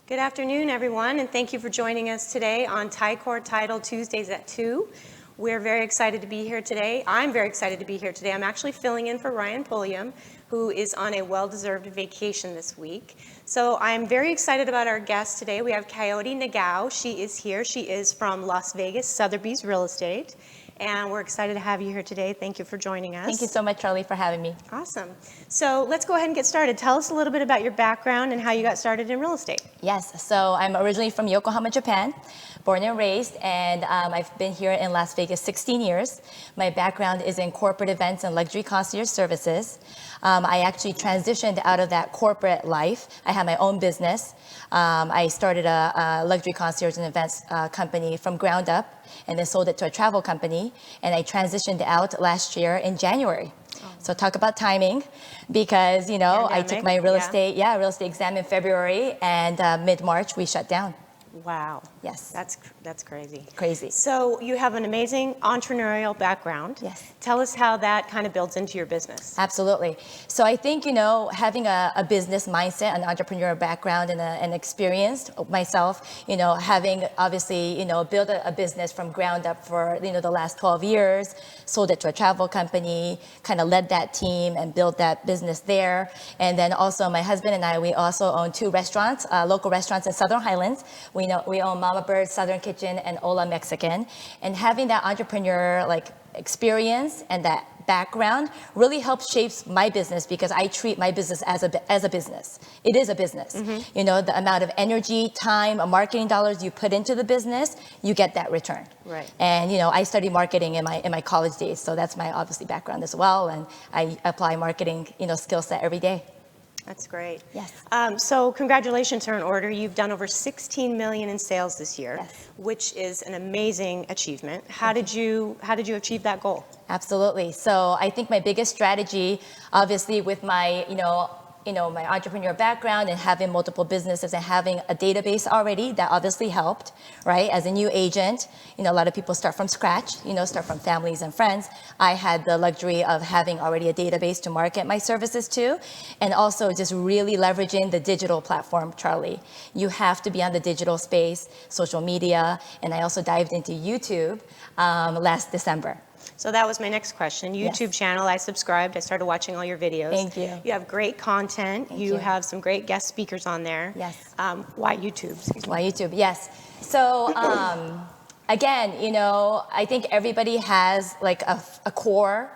Good afternoon, everyone, and thank you for joining us today on Ticor Title Tuesdays at 2. We're very excited to be here today. I'm very excited to be here today. I'm actually filling in for Ryan Pulliam, who is on a well-deserved vacation this week. So I'm very excited about our guest today. We have Kaori.nagaochiti. She is here. She is from Las Vegas, Sotheby's Real Estate. And we're excited to have you here today. Thank you for joining us. Thank you so much, Charlie, for having me. Awesome. So let's go ahead and get started. Tell us a little bit about your background and how you got started in real estate. Yes, so I'm originally from Yokohama, Japan, born and raised, and I've been here in Las Vegas 16 years. My background is in corporate events and luxury concierge services. I actually transitioned out of that corporate life. I had my own business. I started a luxury concierge and events company from ground up, and then sold it to a travel company, and I transitioned out last year in January. So talk about timing, because Pandemic, I took my real estate exam in February, and mid-March we shut down. Wow. Yes. That's crazy. Crazy. So you have an amazing entrepreneurial background. Yes. Tell us how that kind of builds into your business. Absolutely. So I think, having a business mindset, an entrepreneurial background, and an experience myself, having obviously, built a business from ground up for, the last 12 years, sold it to a travel company, kind of led that team and built that business there. And then also my husband and I, we also own 2 restaurants, local restaurants in Southern Highlands. We own Mama Bird, Southern Kitchen, and Ola Mexican. And having that entrepreneur experience and that background really helps shapes my business, because I treat my business as a business. It is a business. Mm-hmm. The amount of energy, time, marketing dollars you put into the business, you get that return. Right. And I studied marketing in my college days, so that's my obviously background as well, and I apply marketing skill set every day. That's great. Yes. So congratulations are in order. You've done over 16 million in sales this year, yes, which is an amazing achievement. How did you achieve that goal? Absolutely. So I think my biggest strategy, obviously with my, my entrepreneurial background and having multiple businesses and having a database already, that obviously helped, right? As a new agent, a lot of people start from scratch, start from families and friends. I had the luxury of having already a database to market my services to, and also just really leveraging the digital platform, Charlie. You have to be on the digital space, social media, and I also dived into YouTube last December. So that was my next question. YouTube channel, I subscribed. I started watching all your videos. Thank you. You have great content. Thank you you. have some great guest speakers on there. Yes. Why YouTube? Why YouTube? Yes. So again, I think everybody has a core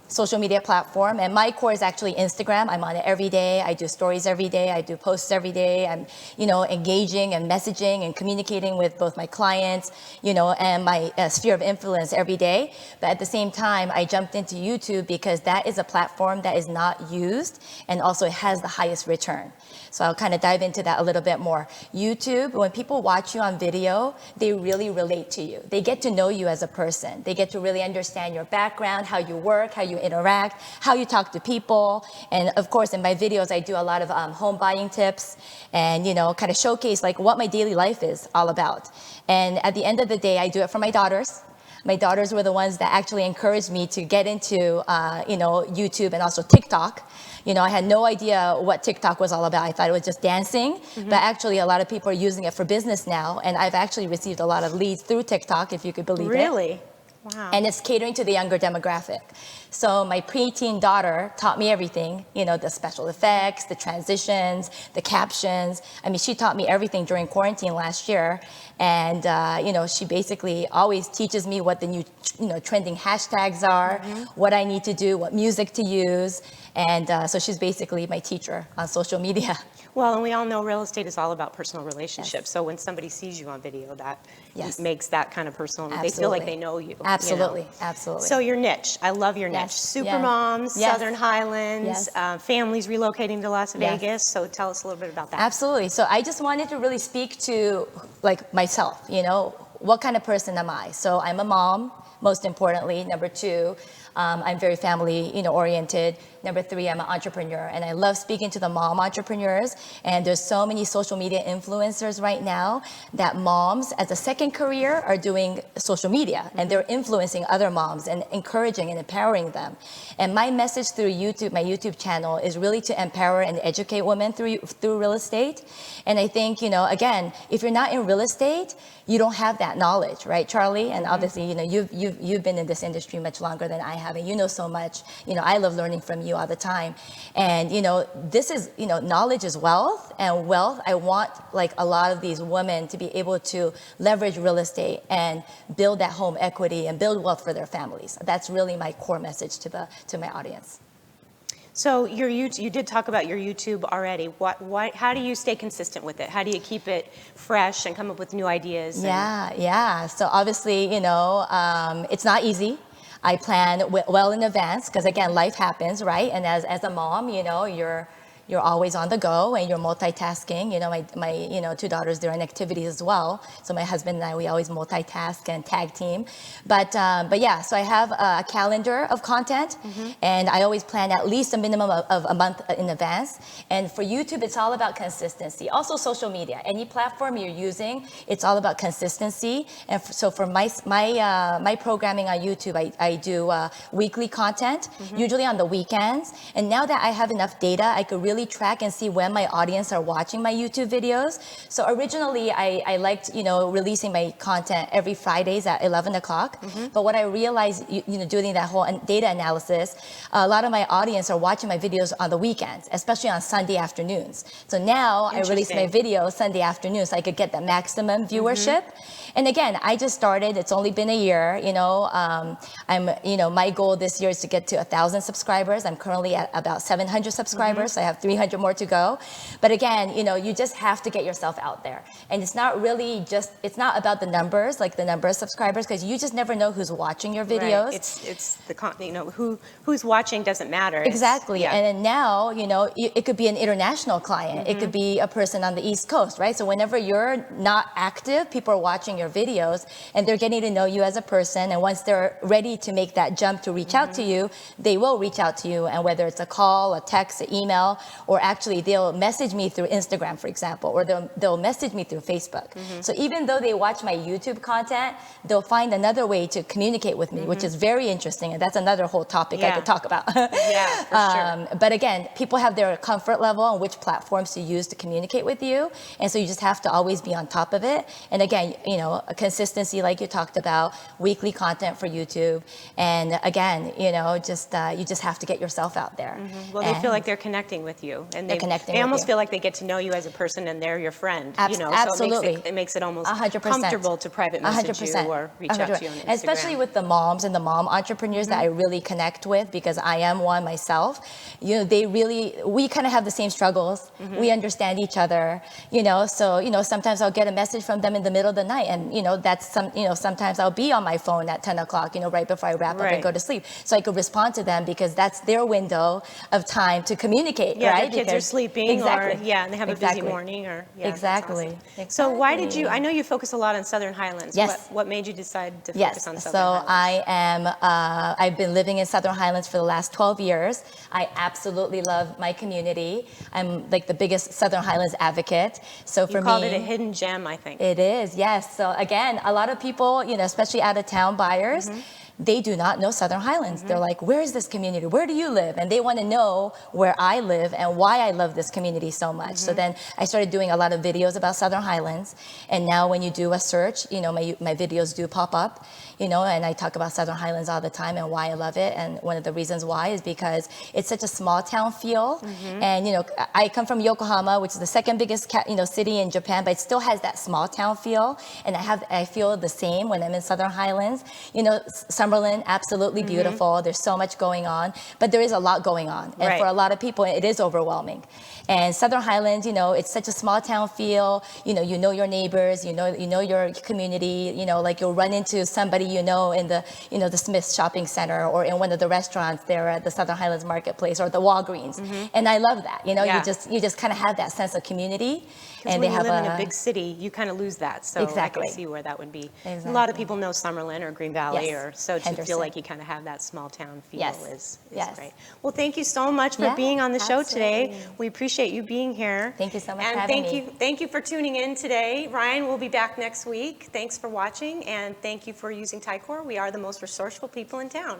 social media platform, and my core is actually Instagram. I'm on it every day. I do stories every day. I do posts every day. I'm, engaging and messaging and communicating with both my clients, and my sphere of influence every day. But at the same time, I jumped into YouTube because that is a platform that is not used, and also it has the highest return. So I'll kind of dive into that a little bit more. YouTube, when people watch you on video, they really relate to you. They get to know you as a person. They get to really understand your background, how you work, how you interact, how you talk to people. And of course, in my videos, I do a lot of home buying tips and, kind of showcase what my daily life is all about. And at the end of the day, I do it for my daughters. My daughters were the ones that actually encouraged me to get into, YouTube and also TikTok. I had no idea what TikTok was all about. I thought it was just dancing, but actually a lot of people are using it for business now. And I've actually received a lot of leads through TikTok, if you could believe it. Really? Wow. And it's catering to the younger demographic. So my preteen daughter taught me everything, the special effects, the transitions, the captions. I mean, she taught me everything during quarantine last year. And, she basically always teaches me what the new, trending hashtags are, what I need to do, what music to use. And so she's basically my teacher on social media. Well, and we all know real estate is all about personal relationships. Yes. So when somebody sees you on video, that yes. makes that kind of personal. Absolutely. They feel like they know you. Absolutely, absolutely. So your niche, I love your niche. Yes. Supermoms, Yes. Southern Highlands, Yes. Families relocating to Las Yes. Vegas. So tell us a little bit about that. Absolutely. So I just wanted to really speak to myself, what kind of person am I? So I'm a mom, most importantly. Number two, I'm very family, oriented. Number three, I'm an entrepreneur, and I love speaking to the mom entrepreneurs. And there's so many social media influencers right now that moms, as a second career, are doing social media, and they're influencing other moms and encouraging and empowering them. And my message through YouTube, my YouTube channel, is really to empower and educate women through real estate. And I think, again, if you're not in real estate, you don't have that knowledge, right, Charlie? And obviously, you've been in this industry much longer than I have, and you know so much. I love learning from you all the time. And this is, knowledge is wealth, and wealth, I want like a lot of these women to be able to leverage real estate and build that home equity and build wealth for their families. That's really my core message to my audience. So you did talk about your YouTube already. How do you stay consistent with it? How do you keep it fresh and come up with new ideas? Yeah. So obviously, it's not easy. I plan well in advance because, again, life happens, right? And as a mom, you're always on the go and you're multitasking. My two daughters, they're in activities as well. So my husband and I, we always multitask and tag team. But yeah, so I have a calendar of content, and I always plan at least a minimum of a month in advance. And for YouTube, it's all about consistency. Also social media, any platform you're using, it's all about consistency. And so for my programming on YouTube, I do weekly content, usually on the weekends. And now that I have enough data, I could really track and see when my audience are watching my YouTube videos. So originally I liked, releasing my content every Fridays at 11 o'clock. But what I realized, doing that whole data analysis, a lot of my audience are watching my videos on the weekends, especially on Sunday afternoons. So now I release my videos Sunday afternoons so I could get the maximum viewership. And again, I just started, it's only been a year, my goal this year is to get to 1,000 subscribers. I'm currently at about 700 subscribers. So I have 300 more to go. But again, you just have to get yourself out there. And it's not really it's not about the numbers, like the number of subscribers, because you just never know who's watching your videos. Right. It's who's watching doesn't matter. Exactly. And then now, it could be an international client. It could be a person on the East Coast, right? So whenever you're not active, people are watching your videos and they're getting to know you as a person. And once they're ready to make that jump to reach out to you, they will reach out to you. And whether it's a call, a text, an email, or actually they'll message me through Instagram, for example, or they'll message me through Facebook. So even though they watch my YouTube content, they'll find another way to communicate with me, which is very interesting. And that's another whole topic I could talk about. Yeah, for sure. But again, people have their comfort level on which platforms to use to communicate with you. And so you just have to always be on top of it. And again, a consistency like you talked about, weekly content for YouTube. And again, you just have to get yourself out there. Well, they feel like they're connecting with you. And they almost feel like they get to know you as a person and they're your friend. Absolutely. So it makes it almost 100%. comfortable to private message you or reach out to you on Instagram. Especially with the moms and the mom entrepreneurs that I really connect with, because I am one myself. We kind of have the same struggles. We understand each other, so, sometimes I'll get a message from them in the middle of the night, and, sometimes I'll be on my phone at 10 o'clock, right before I wrap up and go to sleep. So I could respond to them because that's their window of time to communicate, right? Their kids are sleeping, and they have a busy morning, Exactly. So why did you? I know you focus a lot on Southern Highlands. Yes. What made you decide to focus on Southern Highlands? So I've been living in Southern Highlands for the last 12 years. I absolutely love my community. I'm like the biggest Southern Highlands advocate. So for me, you called it a hidden gem, I think. It is, yes. So again, a lot of people, especially out of town buyers, they do not know Southern Highlands. They're like, where is this community? Where do you live? And they want to know where I live and why I love this community so much. So then I started doing a lot of videos about Southern Highlands. And now when you do a search, my videos do pop up, and I talk about Southern Highlands all the time and why I love it. And one of the reasons why is because it's such a small town feel. And, I come from Yokohama, which is the second biggest, city in Japan, but it still has that small town feel. And I feel the same when I'm in Southern Highlands. Summerlin, absolutely beautiful. There's so much going on, but there is a lot going on. And Right. for a lot of people, it is overwhelming. And Southern Highlands, it's such a small town feel. You know your neighbors, you know your community, like you'll run into somebody in the, the Smith shopping center or in one of the restaurants there at the Southern Highlands Marketplace or the Walgreens. And I love that. Yeah. You just kind of have that sense of community. Because when you live in a big city, you kind of lose that. So Exactly. I can see where that would be. Exactly. A lot of people know Summerlin or Green Valley, Yes. or so to Henderson. feel like you kind of have that small town feel Yes. is Yes. great. Well, thank you so much for Yeah, being on the show today. absolutely. We appreciate you being here. Thank you so much and for having me. thank you for tuning in today. Ryan will be back next week. Thanks for watching, and thank you for using Ticor. We are the most resourceful people in town.